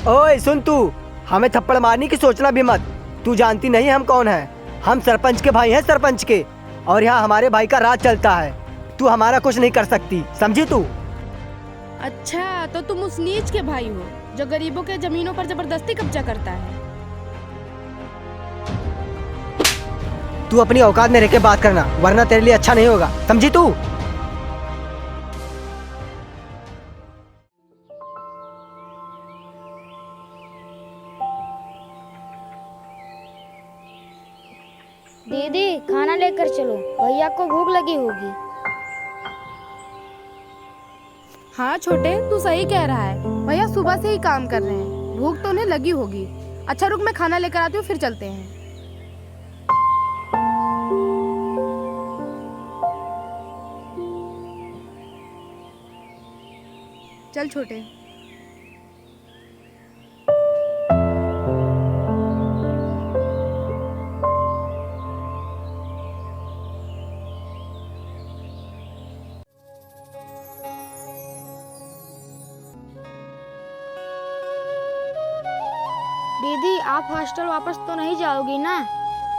ओए सुन तू, हमें थप्पड़ मारने की सोचना भी मत। तू जानती नहीं हम कौन है। हम सरपंच के भाई हैं, सरपंच के। और यहाँ हमारे भाई का राज चलता है। तू हमारा कुछ नहीं कर सकती, समझी तू? अच्छा, तो तुम उस नीच के भाई हो जो गरीबों के जमीनों पर जबरदस्ती कब्जा करता है। तू अपनी औकात में रह के बात करना, वरना तेरे लिए अच्छा नहीं होगा, समझी तू? दीदी खाना लेकर चलो, भैया को भूख लगी होगी। हाँ छोटे, तू सही कह रहा है। भैया सुबह से ही काम कर रहे हैं, भूख तो उन्हें लगी होगी। अच्छा रुक, मैं खाना लेकर आती हूँ, फिर चलते हैं। चल छोटे। दीदी आप हॉस्टल वापस तो नहीं जाओगी ना?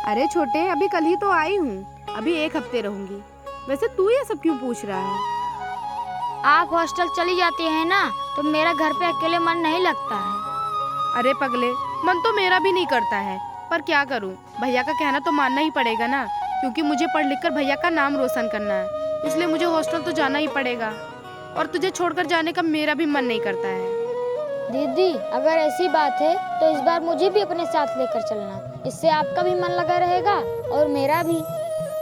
अरे छोटे, अभी कल ही तो आई हूँ, अभी 1 हफ्ते रहूंगी। वैसे तू ये सब क्यों पूछ रहा है? आप हॉस्टल चली जाती हैं ना, तो मेरा घर पे अकेले मन नहीं लगता है। अरे पगले, मन तो मेरा भी नहीं करता है, पर क्या करूँ, भैया का कहना तो मानना ही पड़ेगा ना। क्योंकि मुझे पढ़ लिख कर भैया का नाम रोशन करना है, इसलिए मुझे हॉस्टल तो जाना ही पड़ेगा। और तुझे छोड़कर जाने का मेरा भी मन नहीं करता है। दीदी अगर ऐसी बात है तो इस बार मुझे भी अपने साथ लेकर चलना, इससे आपका भी मन लगा रहेगा और मेरा भी।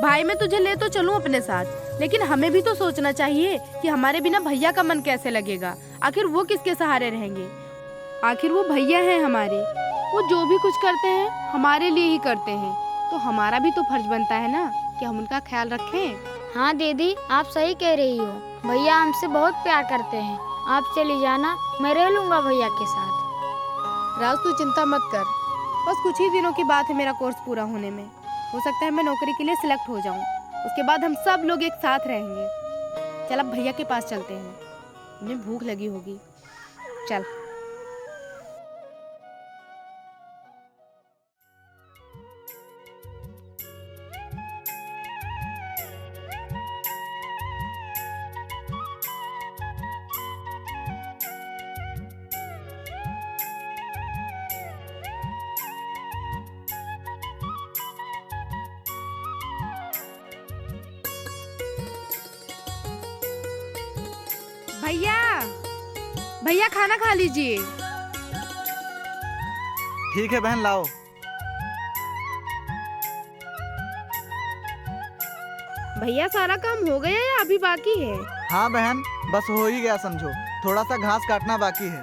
भाई मैं तुझे ले तो चलूं अपने साथ, लेकिन हमें भी तो सोचना चाहिए कि हमारे बिना भैया का मन कैसे लगेगा। आखिर वो किसके सहारे रहेंगे? आखिर वो भैया हैं हमारे, वो जो भी कुछ करते हैं हमारे लिए ही करते हैं, तो हमारा भी तो फर्ज बनता है ना कि हम उनका ख्याल रखें। हाँ दीदी आप सही कह रही हो, भैया हमसे बहुत प्यार करते हैं। आप चली जाना, मैं रह लूंगा भैया के साथ। राज तू चिंता मत कर, बस कुछ ही दिनों की बात है मेरा कोर्स पूरा होने में। हो सकता है मैं नौकरी के लिए सिलेक्ट हो जाऊं, उसके बाद हम सब लोग एक साथ रहेंगे। चल अब भैया के पास चलते हैं, उन्हें भूख लगी होगी। चल। भैया, भैया खाना खा लीजिए। ठीक है बहन, लाओ। भैया सारा काम हो गया या अभी बाकी है? हाँ बहन, बस हो ही गया समझो, थोड़ा सा घास काटना बाकी है।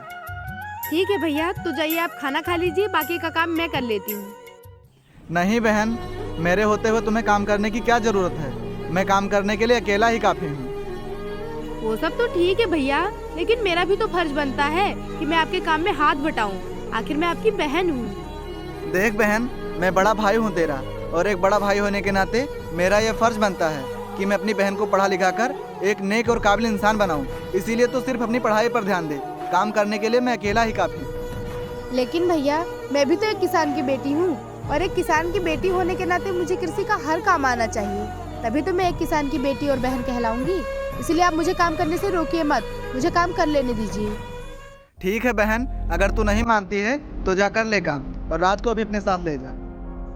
ठीक है भैया, तो जाइए आप खाना खा लीजिए, बाकी का काम मैं कर लेती हूँ। नहीं बहन, मेरे होते हुए तुम्हें काम करने की क्या जरूरत है? मैं काम करने के लिए अकेला ही काफी हूँ। वो सब तो ठीक है भैया, लेकिन मेरा भी तो फर्ज बनता है कि मैं आपके काम में हाथ बटाऊं। आखिर मैं आपकी बहन हूँ। देख बहन, मैं बड़ा भाई हूँ तेरा, और एक बड़ा भाई होने के नाते मेरा यह फर्ज बनता है कि मैं अपनी बहन को पढ़ा लिखा कर एक नेक और काबिल इंसान बनाऊं। इसीलिए तो सिर्फ अपनी पढ़ाई पर ध्यान दे, काम करने के लिए मैं अकेला ही काफी हूँ। लेकिन भैया मैं भी तो एक किसान की बेटी हूँ, और एक किसान की बेटी होने के नाते मुझे कृषि का हर काम आना चाहिए, तभी तो मैं एक किसान की बेटी और बहन कहलाऊंगी। इसलिए आप मुझे काम करने से रोकिए मत, मुझे काम कर लेने दीजिए। ठीक है बहन, अगर तू नहीं मानती है तो जा कर ले काम, और रात को भी अपने साथ ले जा।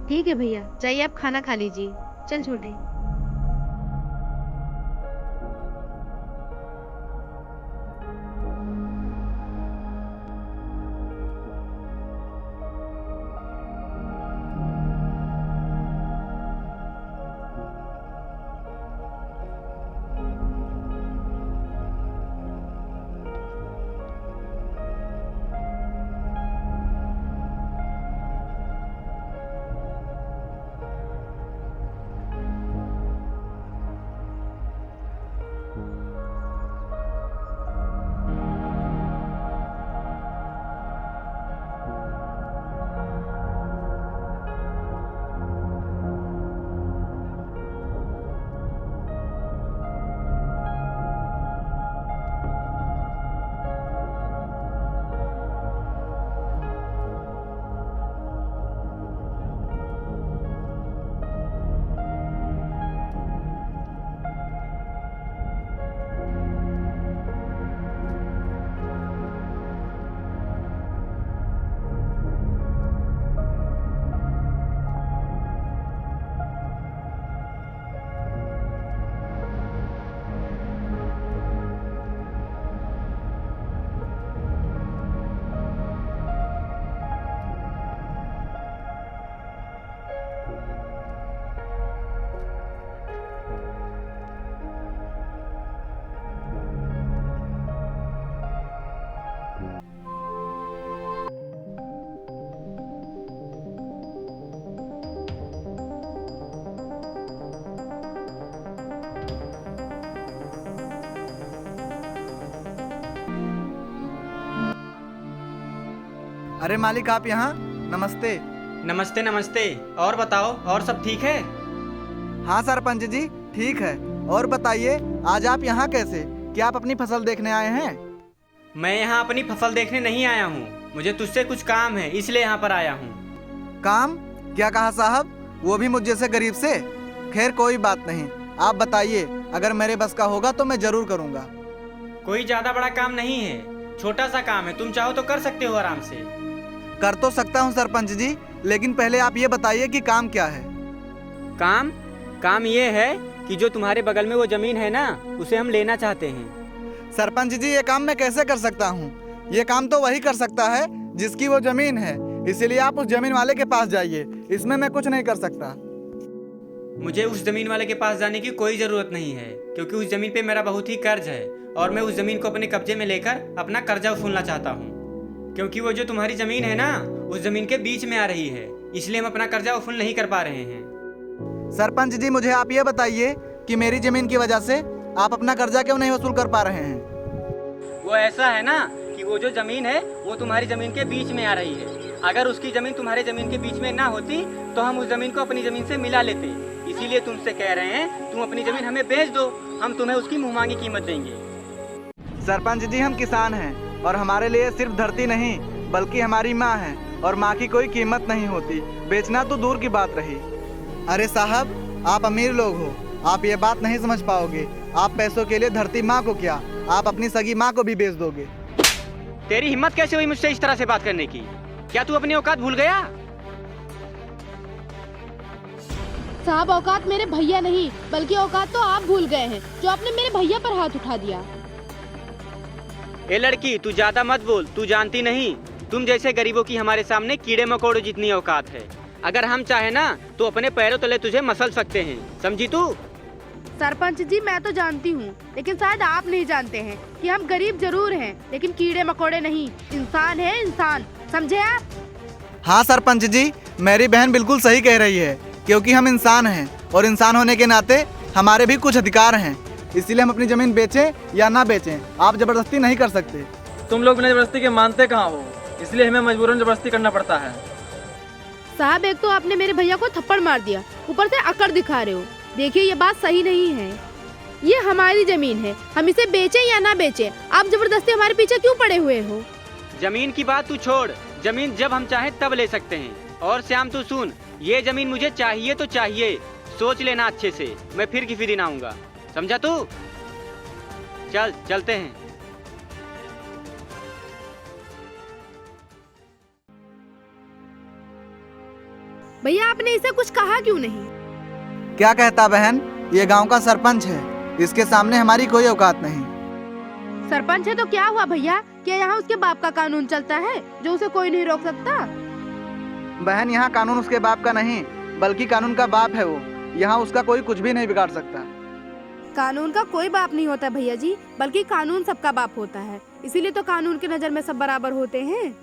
ठीक है भैया, जाइए आप खाना खा लीजिए। चल छोटे। अरे मालिक, आप यहाँ? नमस्ते। नमस्ते नमस्ते। और बताओ, और सब ठीक है? हाँ सरपंच जी, ठीक है। और बताइए, आज आप यहाँ कैसे? क्या आप अपनी फसल देखने आए हैं? मैं यहाँ अपनी फसल देखने नहीं आया हूँ, मुझे तुझसे कुछ काम है, इसलिए यहाँ पर आया हूँ। काम? क्या कहा साहब? वो भी मुझ जैसे गरीब से? खैर कोई बात नहीं, आप बताइए, अगर मेरे बस का होगा तो मैं जरूर करूँगा। कोई ज्यादा बड़ा काम नहीं है, छोटा सा काम है, तुम चाहो तो कर सकते हो आराम से। कर तो सकता हूँ सरपंच जी, लेकिन पहले आप ये बताइए कि काम क्या है? काम ये है कि जो तुम्हारे बगल में वो जमीन है ना, उसे हम लेना चाहते हैं। सरपंच जी, ये काम मैं कैसे कर सकता हूँ? ये काम तो वही कर सकता है जिसकी वो जमीन है, इसीलिए आप उस जमीन वाले के पास जाइए, इसमें मैं कुछ नहीं कर सकता। मुझे उस जमीन वाले के पास जाने की कोई जरूरत नहीं है, क्योंकि उस जमीन पे मेरा बहुत ही कर्ज है और मैं उस जमीन को अपने कब्जे में लेकर अपना कर्जा वसूलना चाहता हूँ। क्योंकि वो जो तुम्हारी जमीन है ना, उस जमीन के बीच में आ रही है, इसलिए हम अपना कर्जा वसूल नहीं कर पा रहे हैं। सरपंच जी, मुझे आप ये बताइए कि मेरी जमीन की वजह से आप अपना कर्जा क्यों नहीं वसूल कर पा रहे हैं? वो ऐसा है ना कि वो जो जमीन है वो तुम्हारी जमीन के बीच में आ रही है। अगर उसकी जमीन तुम्हारे जमीन के बीच में ना होती तो हम उस जमीन को अपनी जमीन से मिला लेते, इसीलिए तुमसे कह रहे हैं तुम अपनी जमीन हमें बेच दो, हम तुम्हें उसकी मुंहमांगी कीमत देंगे। सरपंच जी, हम किसान हैं और हमारे लिए सिर्फ धरती नहीं बल्कि हमारी माँ है, और माँ की कोई कीमत नहीं होती, बेचना तो दूर की बात रही। अरे साहब, आप अमीर लोग हो, आप ये बात नहीं समझ पाओगे। आप पैसों के लिए धरती माँ को क्या, आप अपनी सगी माँ को भी बेच दोगे। तेरी हिम्मत कैसे हुई मुझसे इस तरह से बात करने की? क्या तू अपनी औकात भूल गया? साहब, औकात मेरे भैया नहीं बल्कि औकात तो आप भूल गए हैं, जो आपने मेरे भैया पर हाथ उठा दिया। ए लड़की, तू ज्यादा मत बोल, तू जानती नहीं तुम जैसे गरीबों की हमारे सामने कीड़े मकोड़ों जितनी औकात है। अगर हम चाहे ना तो अपने पैरों तले तुझे मसल सकते हैं, समझी तू? सरपंच जी, मैं तो जानती हूँ, लेकिन शायद आप नहीं जानते हैं कि हम गरीब जरूर हैं, लेकिन कीड़े मकोड़े नहीं, इंसान है इंसान, समझे आप? हाँ सरपंच जी, मेरी बहन बिल्कुल सही कह रही है, क्योंकि हम इंसान हैं और इंसान होने के नाते हमारे भी कुछ अधिकार हैं, इसीलिए हम अपनी जमीन बेचें या ना बेचें, आप जबरदस्ती नहीं कर सकते। तुम लोग बिना जबरदस्ती के मानते कहाँ हो, इसलिए हमें मजबूरन जबरदस्ती करना पड़ता है। साहब, एक तो आपने मेरे भैया को थप्पड़ मार दिया, ऊपर से अकड़ दिखा रहे हो। देखिए, ये बात सही नहीं है, ये हमारी जमीन है, हम इसे बेचें या ना बेचें, आप जबरदस्ती हमारे पीछे क्यों पड़े हुए हो? जमीन की बात तू छोड़, जमीन जब हम चाहें तब ले सकते हैं। और श्याम तू सुन, ये जमीन मुझे चाहिए तो चाहिए, सोच लेना अच्छे से, मैं फिर किसी दिन आऊंगा, समझा तू? चल चलते हैं। भैया, आपने इसे कुछ कहा क्यों नहीं? क्या कहता बहन, ये गांव का सरपंच है, इसके सामने हमारी कोई औकात नहीं। सरपंच है तो क्या हुआ भैया, क्या यहाँ उसके बाप का कानून चलता है जो उसे कोई नहीं रोक सकता? बहन, यहाँ कानून उसके बाप का नहीं बल्कि कानून का बाप है वो, यहाँ उसका कोई कुछ भी नहीं बिगाड़ सकता। कानून का कोई बाप नहीं होता भैया जी, बल्कि कानून सबका बाप होता है, इसीलिए तो कानून की नजर में सब बराबर होते हैं।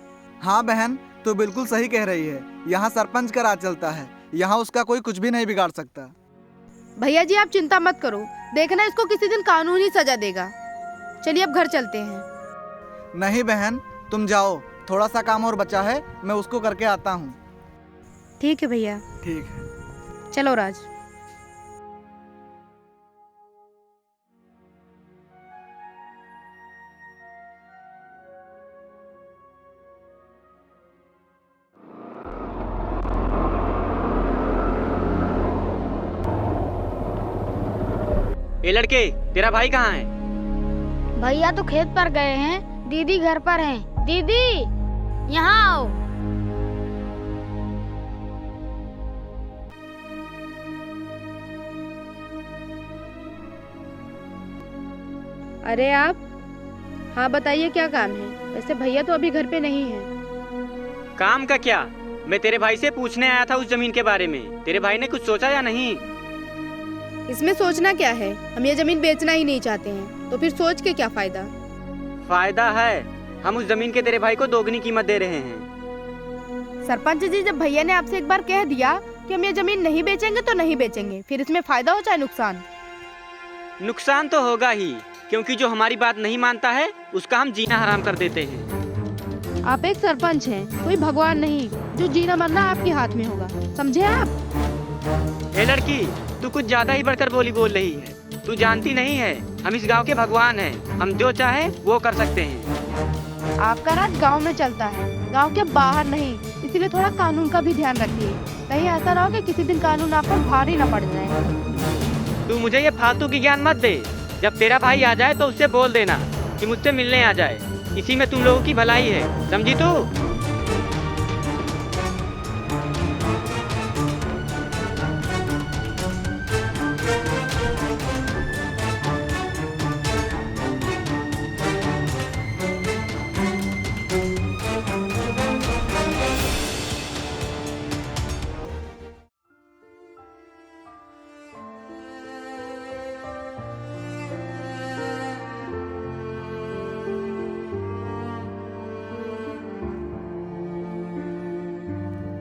हाँ बहन, तू बिल्कुल सही कह रही है, यहाँ सरपंच का राज चलता है, यहाँ उसका कोई कुछ भी नहीं बिगाड़ सकता। भैया जी, आप चिंता मत करो, देखना इसको किसी दिन कानून ही सजा देगा। चलिए अब घर चलते हैं। नहीं बहन, तुम जाओ, थोड़ा सा काम और बचा है, मैं उसको करके आता हूँ। ठीक है भैया। ठीक है। चलो राज। ए लड़के, तेरा भाई कहाँ है? भैया तो खेत पर गए हैं, दीदी घर पर हैं। दीदी, यहाँ आओ। अरे आप? हाँ बताइए, क्या काम है? वैसे भैया तो अभी घर पे नहीं है। काम का क्या, मैं तेरे भाई से पूछने आया था उस जमीन के बारे में, तेरे भाई ने कुछ सोचा या नहीं? इसमें सोचना क्या है, हम ये जमीन बेचना ही नहीं चाहते हैं, तो फिर सोच के क्या फायदा? फायदा है, हम उस जमीन के तेरे भाई को दोगुनी कीमत दे रहे हैं। सरपंच जी, जब भैया ने आपसे एक बार कह दिया कि हम ये जमीन नहीं बेचेंगे तो नहीं बेचेंगे, फिर इसमें फायदा हो चाहे नुकसान? नुकसान तो होगा ही, क्योंकि जो हमारी बात नहीं मानता है उसका हम जीना हराम कर देते हैं। आप एक सरपंच हैं, कोई भगवान नहीं जो जीना मरना आपके हाथ में होगा, समझे आप? ए लड़की, तू कुछ ज्यादा ही बढ़कर बोल रही है। तू जानती नहीं है हम इस गांव के भगवान हैं, हम जो चाहे वो कर सकते हैं। आपका राज गांव में चलता है, गांव के बाहर नहीं, इसीलिए थोड़ा कानून का भी ध्यान रखिए। कहीं ऐसा ना हो कि किसी दिन कानून आप पर भारी न पड़ जाए। तू मुझे ये फालतू की ज्ञान मत दे। जब तेरा भाई आ जाए तो उससे बोल देना कि मुझसे मिलने आ जाए। इसी में तुम लोगों की भलाई है, समझी तू?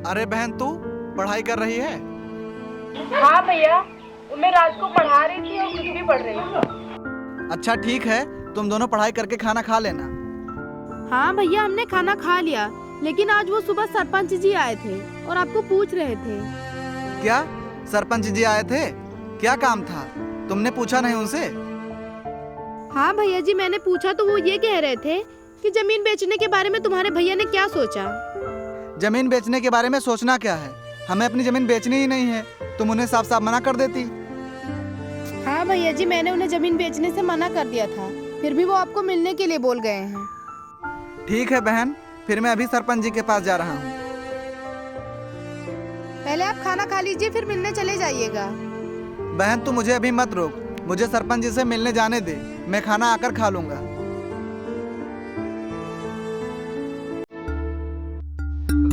अरे बहन, तू पढ़ाई कर रही है? हाँ भैया, मैं राज को पढ़ा रही थी और खुद भी पढ़ रही थी। अच्छा ठीक है, तुम दोनों पढ़ाई करके खाना खा लेना। हाँ भैया, हमने खाना खा लिया, लेकिन आज वो सुबह सरपंच जी आए थे और आपको पूछ रहे थे। क्या सरपंच जी आए थे? क्या काम था? तुमने पूछा नहीं उनसे? हाँ भैया जी, मैंने पूछा तो वो ये कह रहे थे कि जमीन बेचने के बारे में तुम्हारे भैया ने क्या सोचा। जमीन बेचने के बारे में सोचना क्या है, हमें अपनी जमीन बेचनी ही नहीं है। तुम उन्हें साफ साफ मना कर देती। हाँ भैया जी, मैंने उन्हें जमीन बेचने से मना कर दिया था, फिर भी वो आपको मिलने के लिए बोल गए हैं। ठीक है बहन, फिर मैं अभी सरपंच जी के पास जा रहा हूँ। पहले आप खाना खा लीजिए, फिर मिलने चले जाइएगा। बहन तू मुझे अभी मत रोक, मुझे सरपंच जी से मिलने जाने दे, मैं खाना आकर खा लूंगा।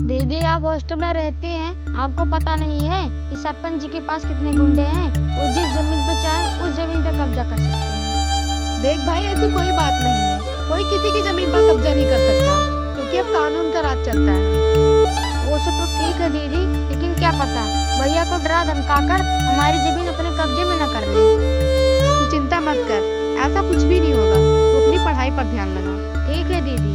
दीदी, आप हॉस्टल में रहती हैं, आपको पता नहीं है कि सरपंच जी के पास कितने गुंडे हैं। वो जिस जमीन पे चाहे उस जमीन पे कब्जा कर सकते हैं। देख भाई, ऐसी कोई बात नहीं है, कोई किसी की जमीन पर कब्जा नहीं कर सकता, क्योंकि अब कानून का राज चलता है। वो सब तो ठीक है दीदी, लेकिन क्या पता भैया को डरा धमका कर हमारी जमीन अपने कब्जे में न कर ले। तू चिंता मत कर, ऐसा कुछ भी नहीं होगा, तू अपनी पढ़ाई पर ध्यान लगा। ठीक है दीदी।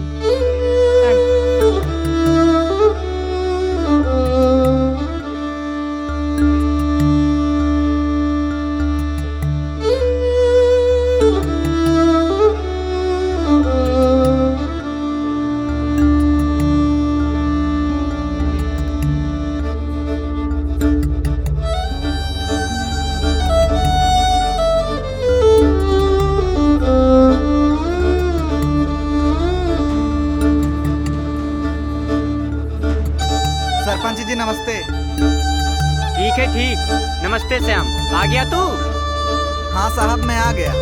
सरपंच जी नमस्ते। ठीक है, ठीक। नमस्ते श्याम, आ गया तू? हाँ साहब, मैं आ गया।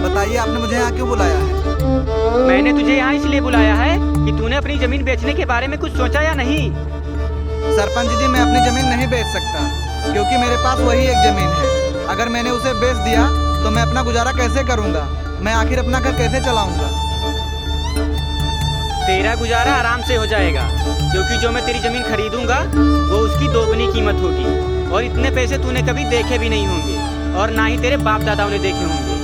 बताइए आपने मुझे यहाँ क्यों बुलाया है? मैंने तुझे यहाँ इसलिए बुलाया है कि तूने अपनी जमीन बेचने के बारे में कुछ सोचा या नहीं? सरपंच जी, मैं अपनी जमीन नहीं बेच सकता, क्योंकि मेरे पास वही एक जमीन है। अगर मैंने उसे बेच दिया तो मैं अपना गुजारा कैसे करूँगा? मैं आखिर अपना घर कैसे चलाऊंगा? तेरा गुजारा आराम से हो जाएगा, क्योंकि जो मैं तेरी जमीन खरीदूंगा वो उसकी दोगुनी कीमत होगी, और इतने पैसे तूने कभी देखे भी नहीं होंगे, और ना ही तेरे बाप दादाओं ने देखे होंगे।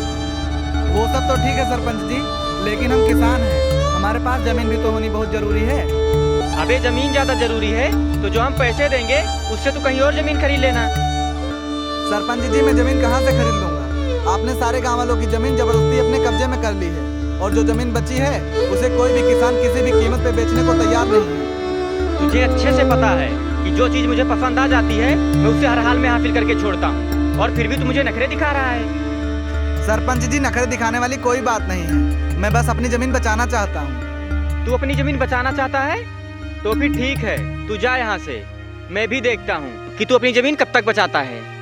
वो सब तो ठीक है सरपंच जी, लेकिन हम किसान हैं, हमारे पास जमीन भी तो होनी बहुत जरूरी है। अबे जमीन ज्यादा जरूरी है तो जो हम पैसे देंगे उससे तू कहीं और जमीन खरीद लेना। सरपंच जी, मैं जमीन कहाँ से खरीद लूंगा? आपने सारे गाँव वालों की जमीन जबरदस्ती अपने कब्जे में कर ली है, और जो जमीन बची है उसे कोई भी किसान किसी भी कीमत पे बेचने को तैयार नहीं है। तुझे अच्छे से पता है कि जो चीज मुझे पसंद आ जाती है मैं उसे हर हाल में हासिल करके छोड़ता हूँ, और फिर भी तू मुझे नखरे दिखा रहा है। सरपंच जी, नखरे दिखाने वाली कोई बात नहीं है, मैं बस अपनी जमीन बचाना चाहता हूँ। तू अपनी जमीन बचाना चाहता है तो फिर ठीक है, तू जा यहाँ से। मैं भी देखता हूँ कि तू अपनी जमीन कब तक बचाता है।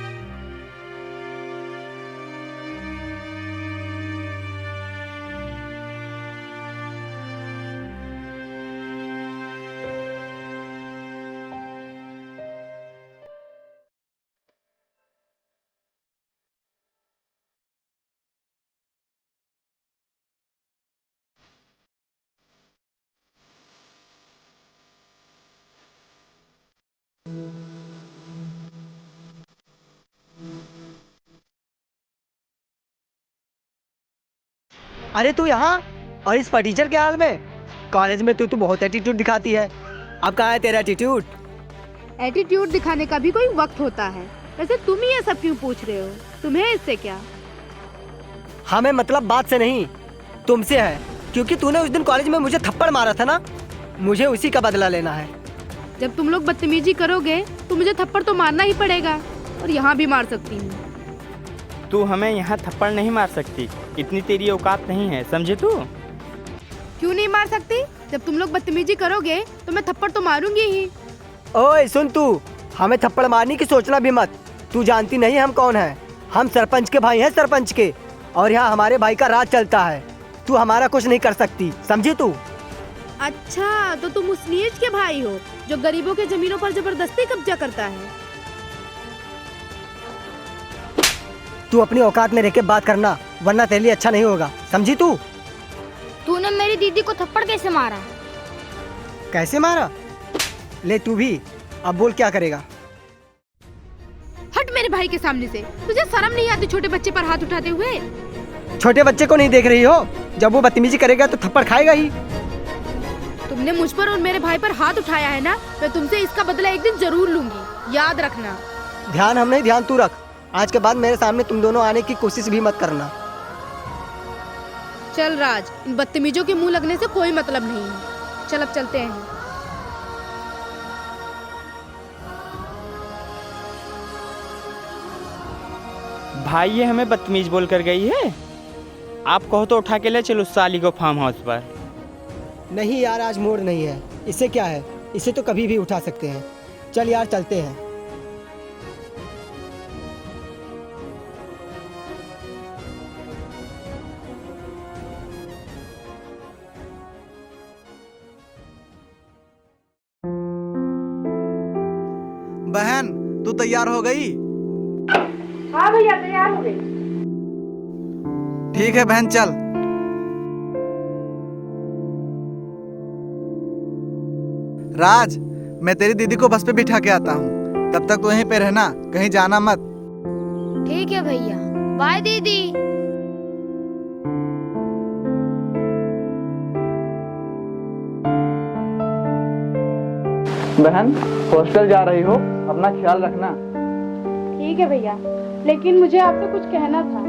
अरे तू यहाँ, और इस फटीचर के हाल में? कॉलेज में तू बहुत एटीट्यूड दिखाती है। अब कहाँ है तेरा एटीट्यूड? एटीट्यूड दिखाने का भी कोई वक्त होता है। वैसे तुम ही ये सब क्यों पूछ रहे हो? तुम्हें इससे क्या? हमें मतलब बात से नहीं तुमसे है, क्योंकि तूने उस दिन कॉलेज में मुझे थप्पड़ मारा था ना, मुझे उसी का बदला लेना है। जब तुम लोग बदतमीजी करोगे तो मुझे थप्पड़ तो मारना ही पड़ेगा, और यहाँ भी मार सकती हूँ। तू हमें यहाँ थप्पड़ नहीं मार सकती, इतनी तेरी औकात नहीं है, समझे तू? क्यों नहीं मार सकती? जब तुम लोग बदतमीजी करोगे तो मैं थप्पड़ तो मारूंगी ही। ओए सुन, तू हमें थप्पड़ मारने की सोचना भी मत। तू जानती नहीं हम कौन है। हम सरपंच के भाई हैं, सरपंच के, और यहाँ हमारे भाई का राज चलता है। तू हमारा कुछ नहीं कर सकती, समझी तू? अच्छा, तो तुम उस नीच के भाई हो जो गरीबों के जमीनों पर जबरदस्ती कब्जा करता है। तू अपनी औकात में रह के बात करना, वरना तेरे लिए अच्छा नहीं होगा, समझी तू? तूने मेरी दीदी को थप्पड़ कैसे मारा? कैसे मारा? ले तू भी, अब बोल क्या करेगा? हट मेरे भाई के सामने से। तुझे शर्म नहीं आती छोटे बच्चे पर हाथ उठाते हुए? छोटे बच्चे को नहीं देख रही हो? जब वो बदतमीजी करेगा तो थप्पड़ खाएगा ही। तुमने मुझ पर और मेरे भाई पर हाथ उठाया है ना, मैं तुमसे इसका बदला एक दिन जरूर लूंगी, याद रखना। ध्यान हम नहीं, ध्यान तू रख। आज के बाद मेरे सामने तुम दोनों आने की कोशिश भी मत करना। चल राज, इन बदतमीजों के मुंह लगने से कोई मतलब नहीं है। चल अब चलते हैं। भाई ये हमें बदतमीज बोल कर गई है। आप कहो तो उठा के ले चलो उस साली को फार्म हाउस पर। नहीं यार, आज मूड नहीं है। इससे क्या है, इसे तो कभी भी उठा सकते हैं। चल यार चलते हैं। बहन, तू तैयार हो गई? हाँ भैया, तैयार हो गई। ठीक है बहन, चल। राज, मैं तेरी दीदी को बस पे बिठा के आता हूँ, तब तक तू यहीं पे रहना, कहीं जाना मत। ठीक है भैया, बाय दीदी। बहन, हॉस्टल जा रही हो, अपना ख्याल रखना। ठीक है भैया, लेकिन मुझे आपसे कुछ कहना था।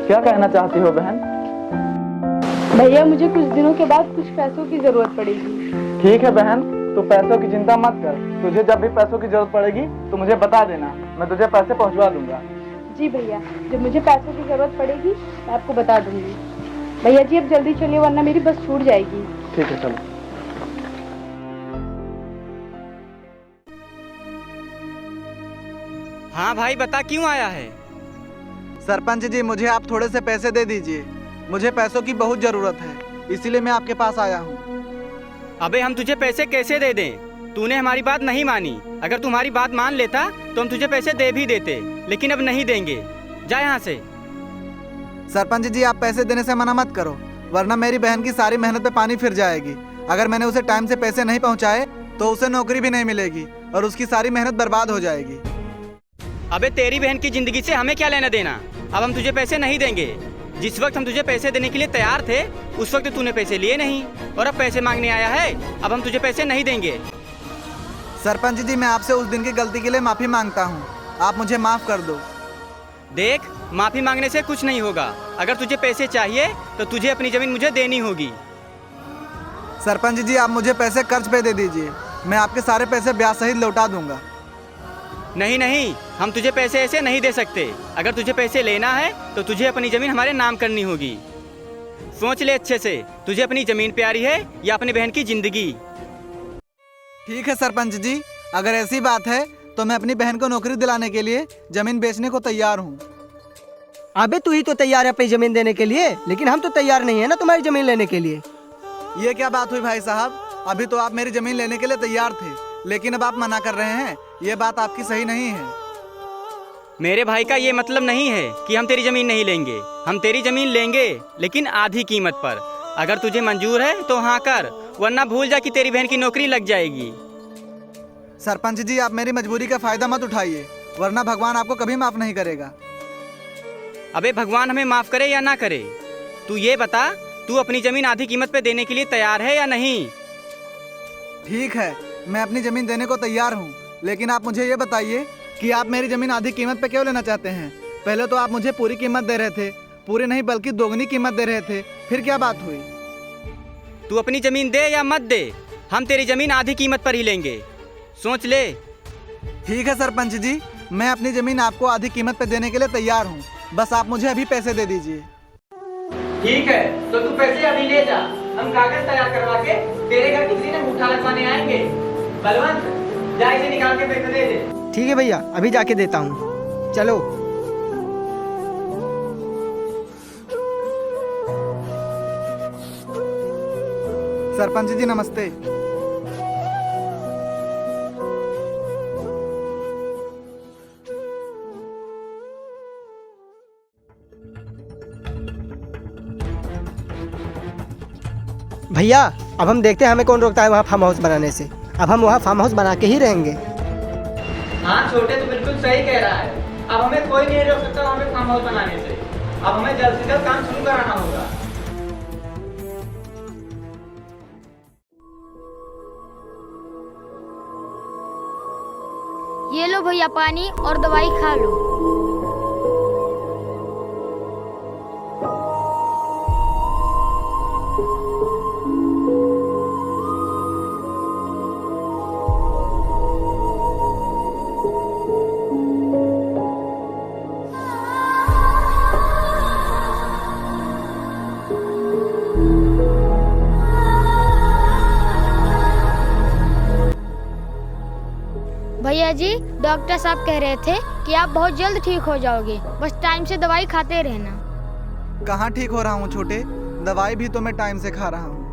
क्या कहना चाहती हो बहन? भैया, मुझे कुछ दिनों के बाद कुछ पैसों की जरूरत पड़ेगी। ठीक है बहन, तू पैसों की चिंता मत कर। तुझे जब भी पैसों की जरूरत पड़ेगी तो मुझे बता देना, मैं तुझे पैसे पहुंचवा दूंगा। जी भैया, जब मुझे पैसों की जरूरत पड़ेगी मैं आपको बता दूंगी। भैया जी अब जल्दी चलिए, वरना मेरी बस छूट जाएगी। ठीक है, चलो। हाँ भाई, बता क्यों आया है? सरपंच जी, मुझे आप थोड़े से पैसे दे दीजिए। मुझे पैसों की बहुत जरूरत है, इसीलिए मैं आपके पास आया हूँ। अबे हम तुझे पैसे कैसे दे दें? तूने हमारी बात नहीं मानी। अगर तुम्हारी बात मान लेता तो हम तुझे पैसे दे भी देते, लेकिन अब नहीं देंगे। जा यहाँ से। सरपंच जी, आप पैसे देने से मना मत करो, वरना मेरी बहन की सारी मेहनत पे पानी फिर जाएगी। अगर मैंने उसे टाइम से पैसे नहीं पहुँचाए तो उसे नौकरी भी नहीं मिलेगी और उसकी सारी मेहनत बर्बाद हो जाएगी। अबे तेरी बहन की जिंदगी से हमें क्या लेना देना? अब हम तुझे पैसे नहीं देंगे। जिस वक्त हम तुझे पैसे देने के लिए तैयार थे उस वक्त तूने पैसे लिए नहीं, और अब पैसे मांगने आया है। अब हम तुझे पैसे नहीं देंगे। सरपंच जी, मैं आपसे उस दिन की गलती के लिए माफी मांगता हूँ, आप मुझे माफ कर दो। देख, माफी मांगने से कुछ नहीं होगा। अगर तुझे पैसे चाहिए तो तुझे अपनी जमीन मुझे देनी होगी। सरपंच जी, आप मुझे पैसे कर्ज पे दे दीजिए, मैं आपके सारे पैसे ब्याज सहित लौटा दूंगा। नहीं नहीं, हम तुझे पैसे ऐसे नहीं दे सकते। अगर तुझे पैसे लेना है तो तुझे अपनी जमीन हमारे नाम करनी होगी। सोच ले अच्छे से, तुझे अपनी जमीन प्यारी है या अपनी बहन की जिंदगी? ठीक है सरपंच जी, अगर ऐसी बात है तो मैं अपनी बहन को नौकरी दिलाने के लिए जमीन बेचने को तैयार हूँ। अबे तू ही तो तैयार है अपनी जमीन देने के लिए, लेकिन हम तो तैयार नहीं है ना तुम्हारी जमीन लेने के लिए। ये क्या बात हुई भाई साहब? अभी तो आप मेरी जमीन लेने के लिए तैयार थे, लेकिन अब आप मना कर रहे हैं। ये बात आपकी सही नहीं है। मेरे भाई का ये मतलब नहीं है कि हम तेरी जमीन नहीं लेंगे। हम तेरी जमीन लेंगे, लेकिन आधी कीमत पर। अगर तुझे मंजूर है तो हाँ कर, वरना भूल जा कि तेरी बहन की नौकरी लग जाएगी। सरपंच जी, आप मेरी मजबूरी का फायदा मत उठाइए, वरना भगवान आपको कभी माफ नहीं करेगा। अबे भगवान हमें माफ करे या ना करे, तू ये बता तू अपनी जमीन आधी कीमत पे देने के लिए तैयार है या नहीं? ठीक है, मैं अपनी ज़मीन देने को तैयार हूँ, लेकिन आप मुझे ये बताइए कि आप मेरी ज़मीन आधी कीमत पे क्यों लेना चाहते हैं? पहले तो आप मुझे पूरी कीमत दे रहे थे, पूरी नहीं बल्कि दोगुनी कीमत दे रहे थे, फिर क्या बात हुई? तू अपनी जमीन दे या मत दे, हम तेरी जमीन आधी कीमत पर ही लेंगे। सोच ले। ठीक है सरपंच जी, मैं अपनी ज़मीन आपको आधी कीमत पे देने के लिए तैयार हूँ, बस आप मुझे अभी पैसे दे दीजिए। ठीक है, तो तू पैसे अभी ले जा, हम कागज तैयार करवा के तेरे घर किसी ने अंगूठा लगवाने आएंगे। बलवंत, जा इसे निकाल के पैसे दे दे। ठीक है भैया, अभी जाके देता हूँ। चलो। सरपंच जी नमस्ते। भैया, अब हम देखते हैं हमें कौन रोकता है वहाँ फार्म हाउस बनाने से। अब हम वहाँ फार्म हाउस बना के ही रहेंगे। हाँ छोटे, तो बिल्कुल सही कह रहा है। अब हमें कोई नहीं रोक सकता हमें फार्म हाउस बनाने से। अब हमें जल्द से जल्द काम शुरू कराना होगा। ये लो भैया पानी और दवाई खा लो। भैया जी, डॉक्टर साहब कह रहे थे कि आप बहुत जल्द ठीक हो जाओगे, बस टाइम से दवाई खाते रहना। कहाँ ठीक हो रहा हूँ छोटे, दवाई भी तो मैं टाइम से खा रहा हूँ।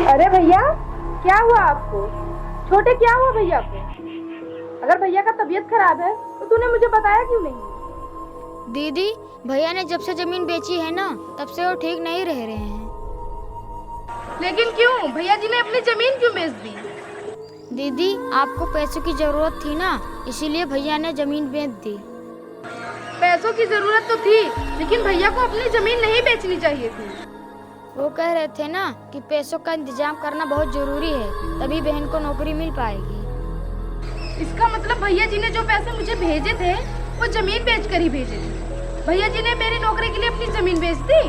अरे भैया, क्या हुआ आपको? छोटे, क्या हुआ भैया को? अगर भैया का तबीयत खराब है तो तूने मुझे बताया क्यों नहीं? दीदी, भैया ने जब से जमीन बेची है ना, तब से वो ठीक नहीं रह रहे हैं। लेकिन क्यों? भैया जी ने अपनी जमीन क्यों बेच दी? दीदी, आपको पैसों की जरूरत थी ना, इसीलिए भैया ने जमीन बेच दी। पैसों की जरूरत तो थी, लेकिन भैया को अपनी जमीन नहीं बेचनी चाहिए थी। वो कह रहे थे ना कि पैसों का इंतजाम करना बहुत जरूरी है, तभी बहन को नौकरी मिल पाएगी। इसका मतलब भैया जी ने जो पैसे मुझे भेजे थे वो जमीन बेचकर ही भेजे थे। भैया जी ने मेरी नौकरी के लिए अपनी जमीन बेच दी।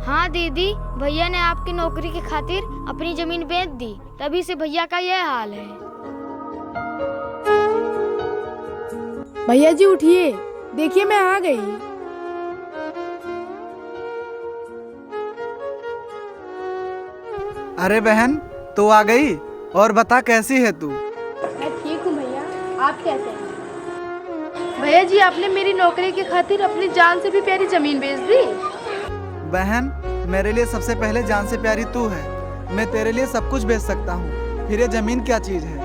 हाँ दीदी, भैया ने आपकी नौकरी की खातिर अपनी जमीन बेच दी, तभी से भैया का यह हाल है। भैया जी उठिए, देखिए मैं आ गई। अरे बहन, तो आ गई, और बता कैसी है तू? मैं ठीक हूँ भैया, आप कैसे हैं? भैया जी, आपने मेरी नौकरी की खातिर अपनी जान से भी प्यारी जमीन बेच दी। बहन, मेरे लिए सबसे पहले जान से प्यारी तू है। मैं तेरे लिए सब कुछ बेच सकता हूँ, फिर ये जमीन क्या चीज है?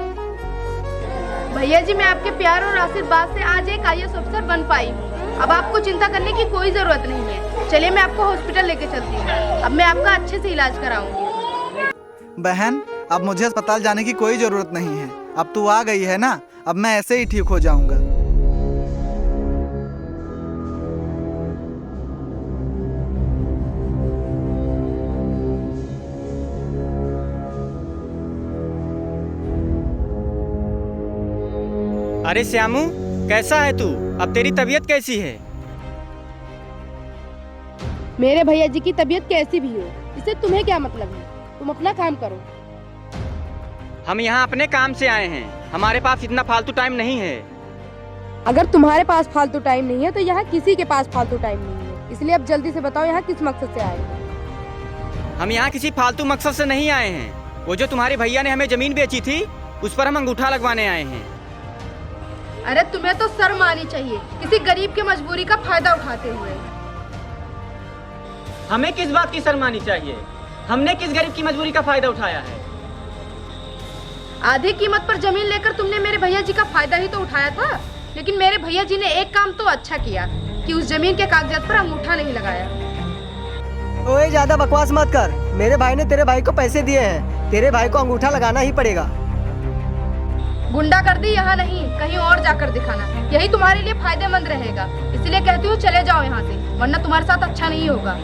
भैया जी, मैं आपके प्यार और आशीर्वाद से आज एक IAS अफसर बन पाई हूँ। अब आपको चिंता करने की कोई जरूरत नहीं है। चलिए मैं आपको हॉस्पिटल लेके चलती हूँ, अब मैं आपका अच्छे से इलाज कराऊंगी। बहन, अब मुझे अस्पताल जाने की कोई जरूरत नहीं है। अब तू आ गई है ना, अब मैं ऐसे ही ठीक हो जाऊंगा। अरे श्यामू, कैसा है तू? अब तेरी तबीयत कैसी है? मेरे भैया जी की तबीयत कैसी भी हो, इससे तुम्हें क्या मतलब है? तुम अपना काम करो। हम यहाँ अपने काम से आए हैं, हमारे पास इतना फालतू टाइम नहीं है। अगर तुम्हारे पास फालतू टाइम नहीं है तो यहाँ किसी के पास फालतू टाइम नहीं है। इसलिए अब जल्दी से बताओ यहाँ किस मकसद से आए हो? हम यहाँ किसी फालतू मकसद से नहीं आए हैं। वो जो तुम्हारे भैया ने हमें जमीन बेची थी, उस पर हम अंगूठा लगवाने आए हैं। अरे तुम्हें तो शर्म आनी चाहिए, किसी गरीब की मजबूरी का फायदा उठाते हुए। हमें किस बात की शर्म आनी चाहिए? हमने किस गरीब की मजबूरी का फायदा उठाया है? आधी कीमत पर जमीन लेकर तुमने मेरे भैया जी का फायदा ही तो उठाया था। लेकिन मेरे भैया जी ने एक काम तो अच्छा किया कि उस जमीन के कागजात पर अंगूठा नहीं लगाया। ओए, ज्यादा बकवास मत कर। मेरे भाई ने तेरे भाई को पैसे दिए हैं, तेरे भाई को अंगूठा लगाना ही पड़ेगा। गुंडागर्दी यहाँ नहीं, कहीं और जाकर दिखाना, यही तुम्हारे लिए फायदेमंद रहेगा। इसलिए कहती हूँ चले जाओ यहाँ से, वरना तुम्हारे साथ अच्छा नहीं होगा।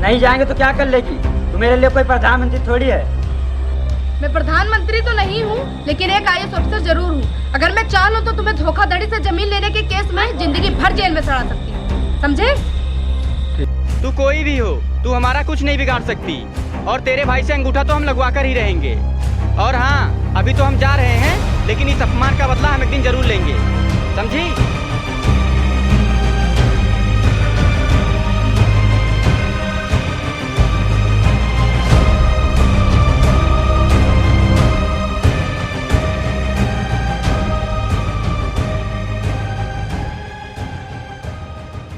नहीं जाएंगे तो क्या कर लेगी? तू मेरे लिए कोई प्रधानमंत्री थोड़ी है। मैं प्रधानमंत्री तो नहीं हूँ, लेकिन एक IAS अफसर जरूर हूँ। अगर मैं चाह लूँ तो तुम्हें धोखाधड़ी से जमीन लेने के केस में जिंदगी भर जेल में सड़ा सकती हूँ, समझे? तू कोई भी हो, तू हमारा कुछ नहीं बिगाड़ सकती। और तेरे भाई से अंगूठा तो हम लगवा कर ही रहेंगे। और हाँ, अभी तो हम जा रहे हैं, लेकिन इस अपमान का बदला हम एक दिन जरूर लेंगे, समझी?